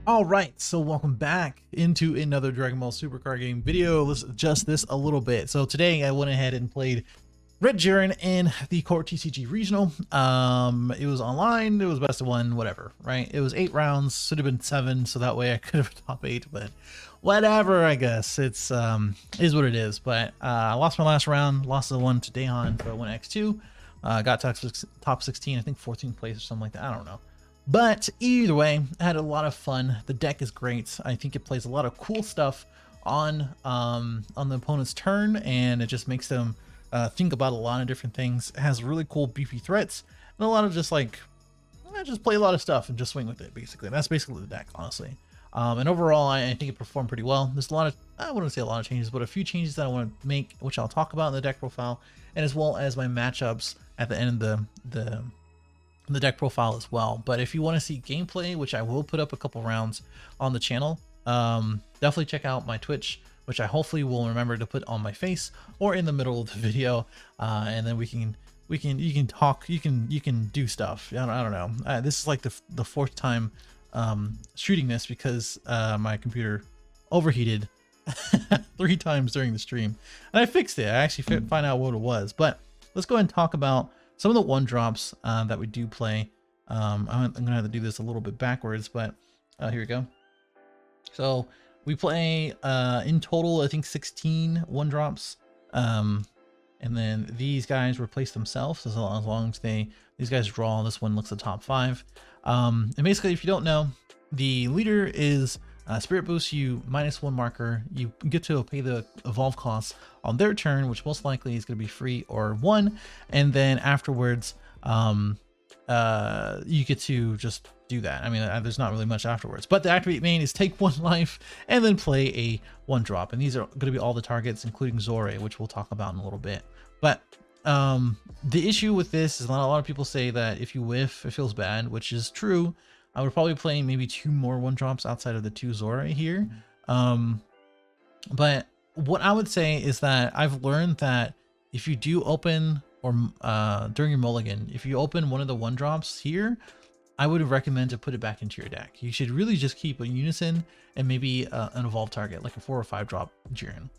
All right, so welcome back into another Dragon Ball Super card game video. Let's adjust this a little bit. So today I went ahead and played Red Jiren in the CoreTCG regional. It was online, it was best of one, whatever, right? It was 8 rounds, should have been 7, so that way I could have top 8, but whatever, I guess. It's is what it is. But I lost my last round, lost the one to Daehan, so I went X2, got top 16, I think 14th place or something like that. I don't know. But either way, I had a lot of fun. The deck is great. I think it plays a lot of cool stuff on the opponent's turn, and it just makes them think about a lot of different things. It has really cool beefy threats and a lot of just like just play a lot of stuff and just swing with it. Basically, that's basically the deck, honestly. And overall, I think it performed pretty well. There's a lot of, I wouldn't say a lot of changes, but a few changes that I want to make, which I'll talk about in the deck profile, and as well as my matchups at the end of the deck profile as well. But if you want to see gameplay, which I will put up a couple rounds on the channel, definitely check out my Twitch, which I hopefully will remember to put on my face or in the middle of the video, and then you can talk, you can do stuff. I don't know. This is like the fourth time shooting this because my computer overheated 3 times during the stream, and I fixed it. I actually find out what it was. But let's go ahead and talk about some of the 1-drops that we do play. I'm gonna have to do this a little bit backwards, but here we go. So we play in total, I think 16 1-drops, and then these guys replace themselves as long as these guys draw. This one looks at top 5, and basically, if you don't know, the leader is Spirit Boost you -1 marker. You get to pay the evolve costs on their turn, which most likely is going to be free or 1, and then afterwards you get to just do that. I mean, there's not really much afterwards, but the activate main is take 1 life and then play a 1-drop, and these are going to be all the targets, including Zore, which we'll talk about in a little bit. But the issue with this is a lot of people say that if you whiff, it feels bad, which is true. I would probably play maybe 2 more 1-drops outside of the 2 Zore here. But what I would say is that I've learned that if you do open, or during your mulligan, if you open one of the 1-drops here, I would recommend to put it back into your deck. You should really just keep a Unison and maybe an evolve target, like a 4 or 5-drop Jiren.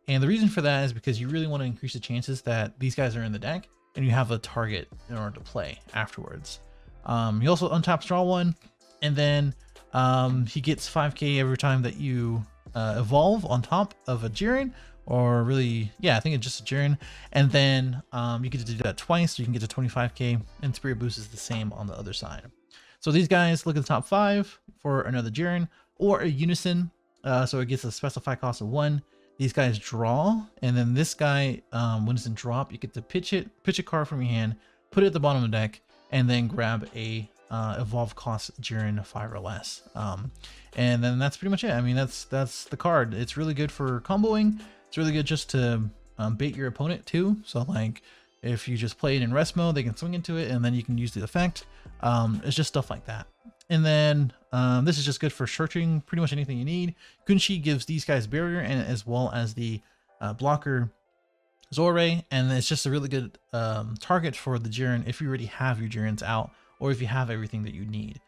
And the reason for that is because you really want to increase the chances that these guys are in the deck and you have a target in order to play afterwards. He also untaps draw 1, and then he gets 5k every time that you evolve on top of a Jiren, or really, yeah, I think it's just a Jiren, and then you get to do that twice, so you can get to 25k, and Spirit Boost is the same on the other side. So these guys look at the top 5 for another Jiren or a Unison, so it gets a specified cost of 1. These guys draw, and then this guy, when it's in drop, you get to pitch a card from your hand, put it at the bottom of the deck, and then grab a evolve cost Jiren 5 or less, and then that's pretty much it. I mean, that's the card. It's really good for comboing. It's really good just to bait your opponent too. So like if you just play it in rest mode, they can swing into it, and then you can use the effect. It's just stuff like that. And then this is just good for searching pretty much anything you need. Kunshi gives these guys barrier, and as well as the blocker Zore, and it's just a really good target for the Jiren if you already have your Jirens out, or if you have everything that you need.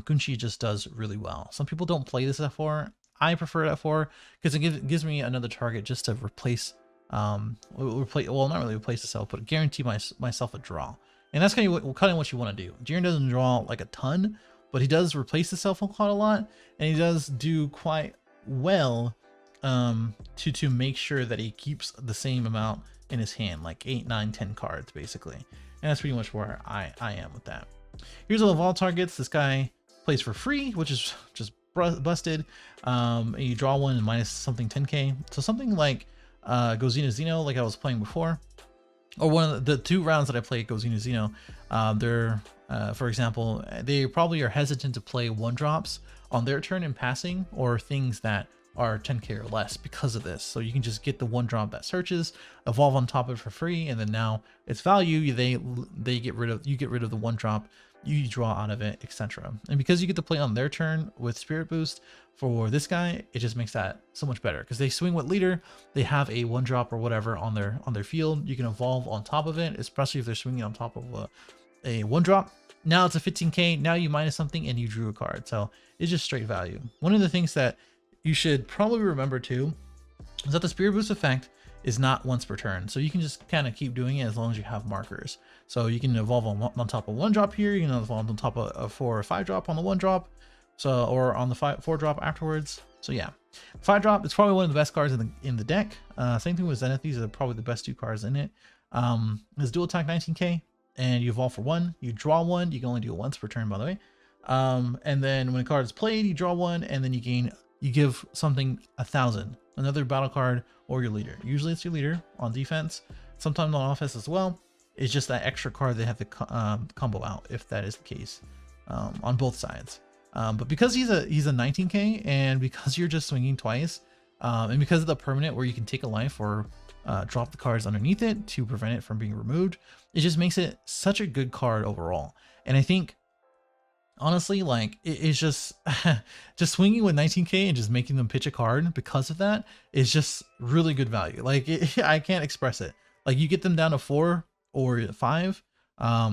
Kunshi just does really well. Some people don't play this at 4. I prefer it at 4 because it gives me another target just to replace, well, not really replace itself, but guarantee myself a draw. And that's kind of what you want to do. Jiren doesn't draw like a ton, but he does replace himself quite a lot, and he does do quite well to make sure that he keeps the same amount in his hand, like 8, 9, 10 cards basically. And that's pretty much where I am with that. Here's all of all targets. This guy plays for free, which is just busted. You draw 1 and minus something 10k, so something like Gozina Xeno, like I was playing before, or one of the 2 rounds that I played Gozina Xeno. They're for example, they probably are hesitant to play 1-drops on their turn in passing, or things that are 10k or less because of this. So you can just get the 1-drop that searches, evolve on top of it for free, and then now its value, you get rid of the 1-drop, you draw out of it, etc. And because you get to play on their turn with Spirit Boost for this guy, it just makes that so much better, because they swing with leader, they have a 1-drop or whatever on their field. You can evolve on top of it, especially if they're swinging on top of a 1-drop. Now it's a 15k. Now you minus something and you drew a card. So it's just straight value. One of the things that you should probably remember too is that the Spirit Boost effect is not once per turn. So you can just kind of keep doing it as long as you have markers. So you can evolve on top of 1 drop here. You can evolve on top of a 4 or 5 drop on the 1 drop. So, or on the 4 drop afterwards. So yeah, 5 drop, it's probably one of the best cards in the deck. Same thing with Zenith. These are probably the best 2 cards in it. It's dual attack 19k. And you evolve for 1, you draw 1, you can only do it once per turn, by the way. And then when a card is played, you draw 1, and then you give something 1,000, another battle card or your leader. Usually it's your leader on defense, sometimes on offense as well. It's just that extra card they have to combo out if that is the case on both sides. But because he's a 19k, and because you're just swinging twice, and because of the permanent where you can take a life or drop the cards underneath it to prevent it from being removed, it just makes it such a good card overall. And I think honestly, like it's just just swinging with 19k and just making them pitch a card because of that is just really good value. Like I can't express it. Like you get them down to 4 or 5,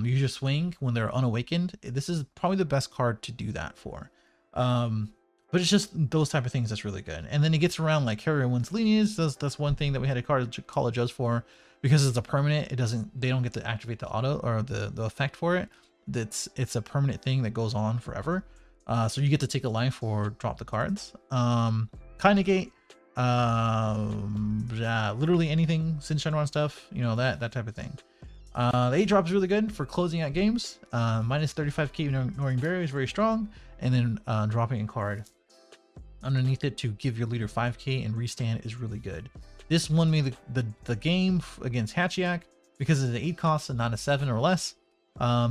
you just swing when they're unawakened. This is probably the best card to do that for. But it's just those type of things that's really good. And then it gets around like Carrier Wins Lineage. That's one thing that we had to call a judge for, because it's a permanent. They don't get to activate the auto or the effect for it. It's a permanent thing that goes on forever. So you get to take a life or drop the cards. Kind negate, yeah, literally anything, Sin Shenron stuff, you know, that type of thing. The 8 drop is really good for closing out games. Minus 35k ignoring barrier is very strong. And then dropping a card underneath it to give your leader 5k and restand is really good. This won me the game against Hatchiyak because it's an 8 cost and not a 7 or less.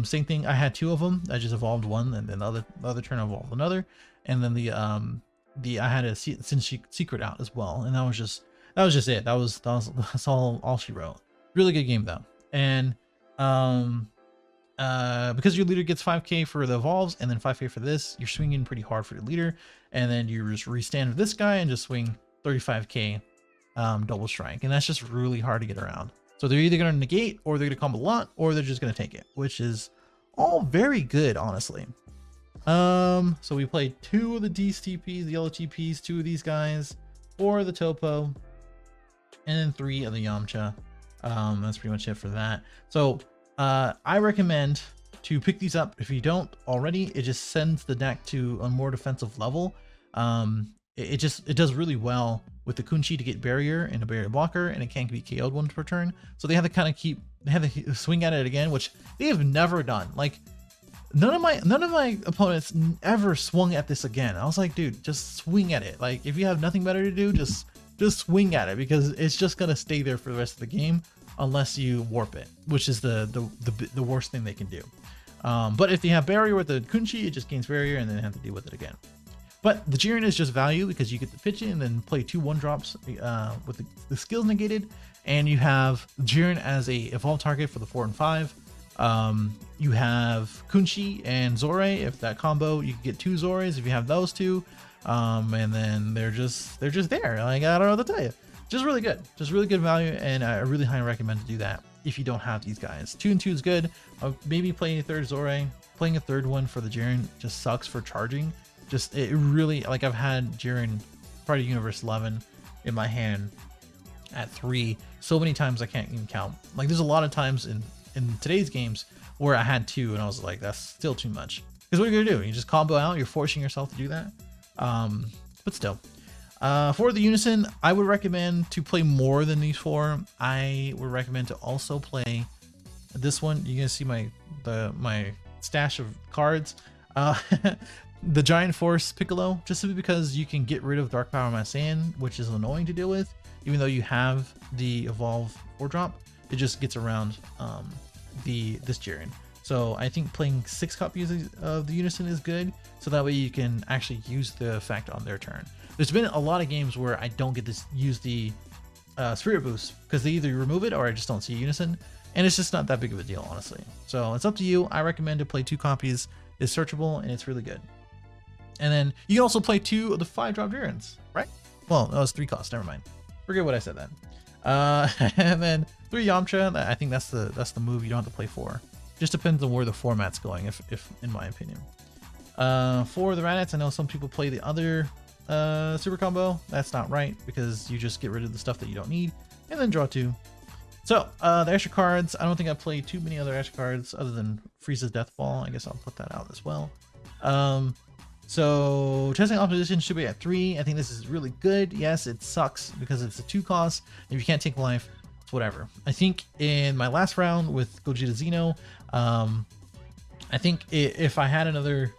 Same thing, I had 2 of them. I just evolved one, and then the other turn I evolved another, and then I had a Sin Secret out as well, and that was just it. That's all she wrote. Really good game though. And because your leader gets 5k for the evolves and then 5k for this, you're swinging pretty hard for your leader, and then you just restand with this guy and just swing 35k double strike, and that's just really hard to get around. So they're either going to negate, or they're going to combo a lot, or they're just going to take it, which is all very good, honestly. So we played 2 of the D's TPs, the yellow TPs, 2 of these guys, 4 of the Topo, and then 3 of the Yamcha. That's pretty much it for that. So I recommend to pick these up. If you don't already, it just sends the deck to a more defensive level. It does really well with the Kunchi to get barrier and a barrier blocker, and it can't be KO'd once per turn. So they have to kind of swing at it again, which they have never done. Like none of my opponents ever swung at this again. I was like, dude, just swing at it. Like if you have nothing better to do, just swing at it, because it's just gonna stay there for the rest of the game unless you warp it, which is the worst thing they can do. But if they have barrier with the Kunchi, it just gains barrier and then have to deal with it again. But the Jiren is just value because you get to pitch it and then play 2 1-drops with the skills negated, and you have Jiren as a evolve target for the 4 and 5. You have Kunchi and Zore. If that combo, you can get 2 Zores if you have those 2. And then they're just there. Like, I don't know what to tell you. Just really good. Just really good value, and I really highly recommend to do that if you don't have these guys. 2 and 2 is good. Maybe playing a 3rd Zore. Playing a 3rd one for the Jiren just sucks for charging. It really, like, I've had Jiren Party Universe 11 in my hand at 3 so many times I can't even count. Like, there's a lot of times in today's games where I had 2 and I was like, that's still too much. Because what are you gonna do? You just combo out. You're forcing yourself to do that. But still, for the Unison, I would recommend to play more than these 4. I would recommend to also play this one. You're gonna see my stash of cards. The Giant Force Piccolo, just simply because you can get rid of Dark Power Mass Sand, which is annoying to deal with. Even though you have the Evolve 4-drop, it just gets around this Jiren. So I think playing 6 copies of the Unison is good, so that way you can actually use the effect on their turn. There's been a lot of games where I don't get to use the Spirit Boost because they either remove it or I just don't see Unison, and it's just not that big of a deal, honestly. So it's up to you. I recommend to play 2 copies. It's searchable and it's really good. And then you can also play 2 of the 5-drop Jirens, right? Well, that was 3 costs. Never mind. Forget what I said then. And then 3 Yamcha. I think that's the move you don't have to play 4. Just depends on where the format's going, if in my opinion. For the Raditz, I know some people play the other super combo. That's not right, because you just get rid of the stuff that you don't need and then draw 2. So the extra cards, I don't think I played too many other extra cards other than Frieza's Death Ball. I guess I'll put that out as well. So testing opposition should be at 3. I think this is really good. Yes, it sucks because it's a 2 cost. If you can't take life, it's whatever. I think in my last round with Gogeta Xeno, I think if I had another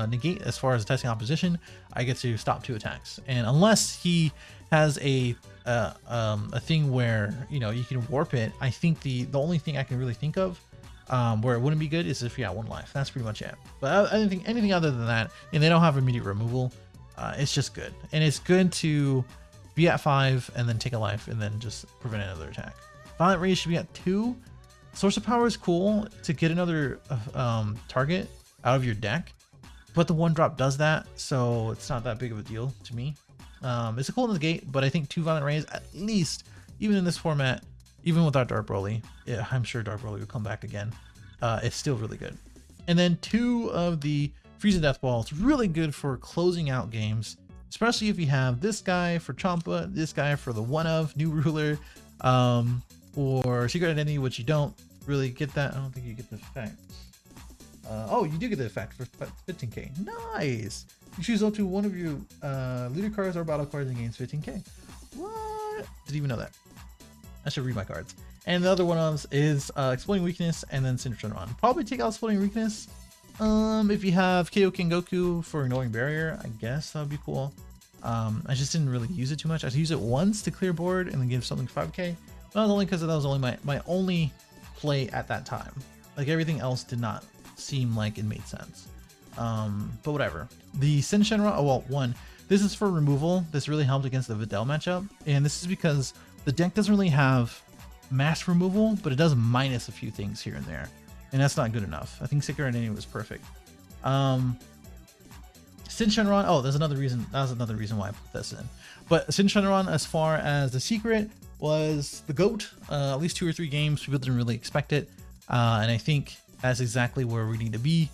negate as far as testing opposition, I get to stop 2 attacks. And unless he has a thing where, you know, you can warp it, I think the only thing I can really think of where it wouldn't be good is if you had 1 life. That's pretty much it. But I don't think anything other than that, and they don't have immediate removal, it's just good. And it's good to be at 5 and then take a life and then just prevent another attack. Violent Rage should be at 2. Source of Power is cool to get another target out of your deck, but the 1-drop does that, so it's not that big of a deal to me. It's a cool negate, but I think 2 Violent Rays, at least, even in this format, even without Dark Broly, yeah, I'm sure Dark Broly will come back again. It's still really good. And then 2 of the Frieza Death Ball. It's really good for closing out games, especially if you have this guy for Champa, this guy for the one-of, New Ruler, or Secret Identity, which you don't really get that. I don't think you get the effect. Oh, you do get the effect for 15k. Nice! You choose up to one of your leader cards or battle cards and gains 15k. What? Didn't even know that. I should read my cards. And the other one of is Exploding Weakness and then Syndrome Run. Probably take out Exploding Weakness. If you have KO King Goku for Ignoring Barrier, I guess that would be cool. I just didn't really use it too much. I used it once to clear board and then give something 5k. But that was only because that was only my only play at that time. Like everything else did not seem like it made sense. But whatever. The Sin Shenron, oh well, 1. This is for removal. This really helped against the Videl matchup. And this is because the deck doesn't really have mass removal, but it does minus a few things here and there. And that's not good enough. I think Secret Identity was perfect. Sin Shenron, oh, there's another reason. That was another reason why I put this in. But Sin Shenron, as far as the secret, was the GOAT. At least 2 or 3 games, people didn't really expect it. And I think that's exactly where we need to be.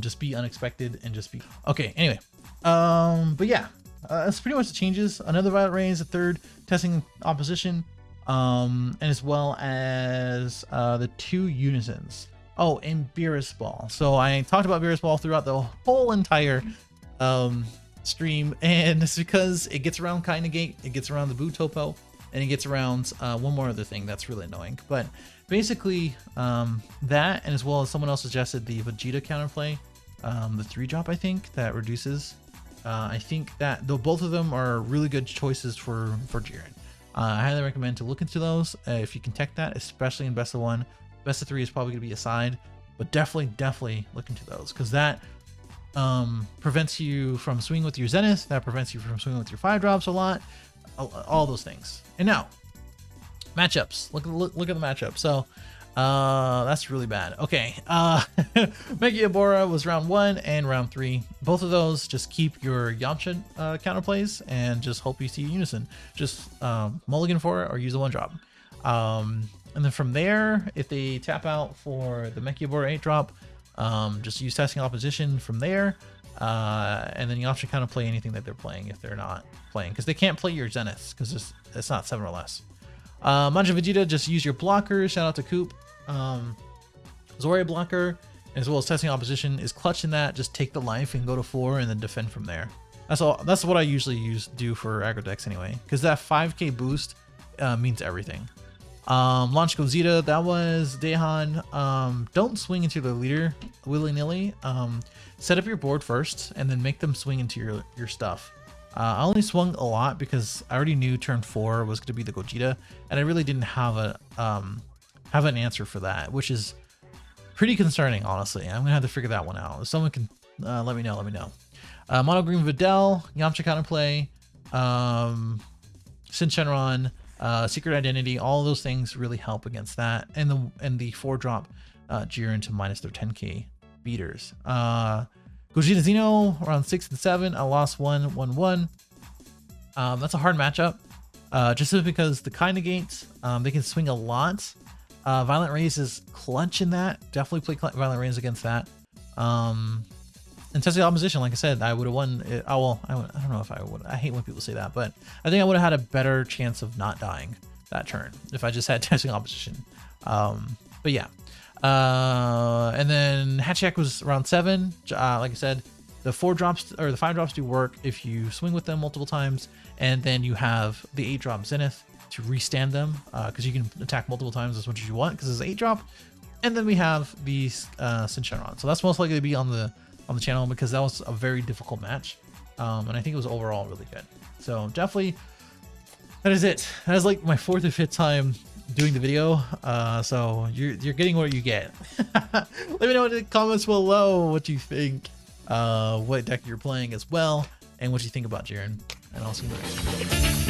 Just be unexpected and just be okay. Anyway, but yeah, that's pretty much the changes. Another Violet Ray is a 3rd testing opposition, and as well as the 2 unisons. Oh, and Beerus Ball. So I talked about Beerus Ball throughout the whole entire stream, and it's because it gets around Kai Negate, it gets around the Boo Topo, and it gets around one more other thing that's really annoying. But basically, that, and as well as someone else suggested the Vegeta counterplay, the 3-drop, I think, that reduces. I think that though both of them are really good choices for Jiren. I highly recommend to look into those if you can tech that, especially in best of 1. Best of 3 is probably going to be a side, but definitely look into those, because that prevents you from swinging with your Zenith, that prevents you from swinging with your 5-drops a lot, all those things. And now, matchups. Look at the matchup. So that's really bad. Okay, Megaebora was round 1 and round 3. Both of those, just keep your Yamcha counterplays and just hope you see Unison. Just mulligan for it or use a 1-drop. And then from there, if they tap out for the Megaebora 8-drop, just use testing opposition from there. And then you also kind of play anything that they're playing if they're not playing, because they can't play your Zeniths because it's not 7 or less. Manja Vegeta, just use your blockers. Shout out to Coop. Zoria blocker, as well as testing opposition, is clutch in that. Just take the life and go to 4 and then defend from there. That's all. That's what I usually do for aggro decks anyway, because that 5k boost means everything. Launch Gogeta, that was Dehan. Don't swing into the leader willy-nilly. Set up your board first and then make them swing into your stuff. I only swung a lot because I already knew turn 4 was going to be the Gogeta, and I really didn't have an answer for that, which is pretty concerning, honestly. I'm gonna have to figure that one out. If someone can let me know. Mono Green Videl, Yamcha counterplay, Sin Shenron, Secret Identity, all those things really help against that, and the 4-drop Jiren to minus their 10k beaters. Gogeta Xeno around 6 and 7. I lost 1-1-1. That's a hard matchup, just because the Kai Negates, they can swing a lot, Violent Rays is clutch in that. Definitely play Violent Rays against that. And testing opposition, like I said, I would have won. I don't know if I would. I hate when people say that, but I think I would have had a better chance of not dying that turn if I just had testing opposition. But yeah. And then Hatchiak was round 7. Like I said, the 4 drops or the 5 drops do work if you swing with them multiple times, and then you have the 8 drop Zenith to restand them, because you can attack multiple times as much as you want because it's 8 drop. And then we have the Shenron. So that's most likely to be on the channel because that was a very difficult match, and I think it was overall really good. So definitely, that is it. That is like my 4th or 5th time doing the video, so you're getting what you get. Let me know in the comments below what you think, what deck you're playing as well, and what you think about Jiren, and I'll see you next time.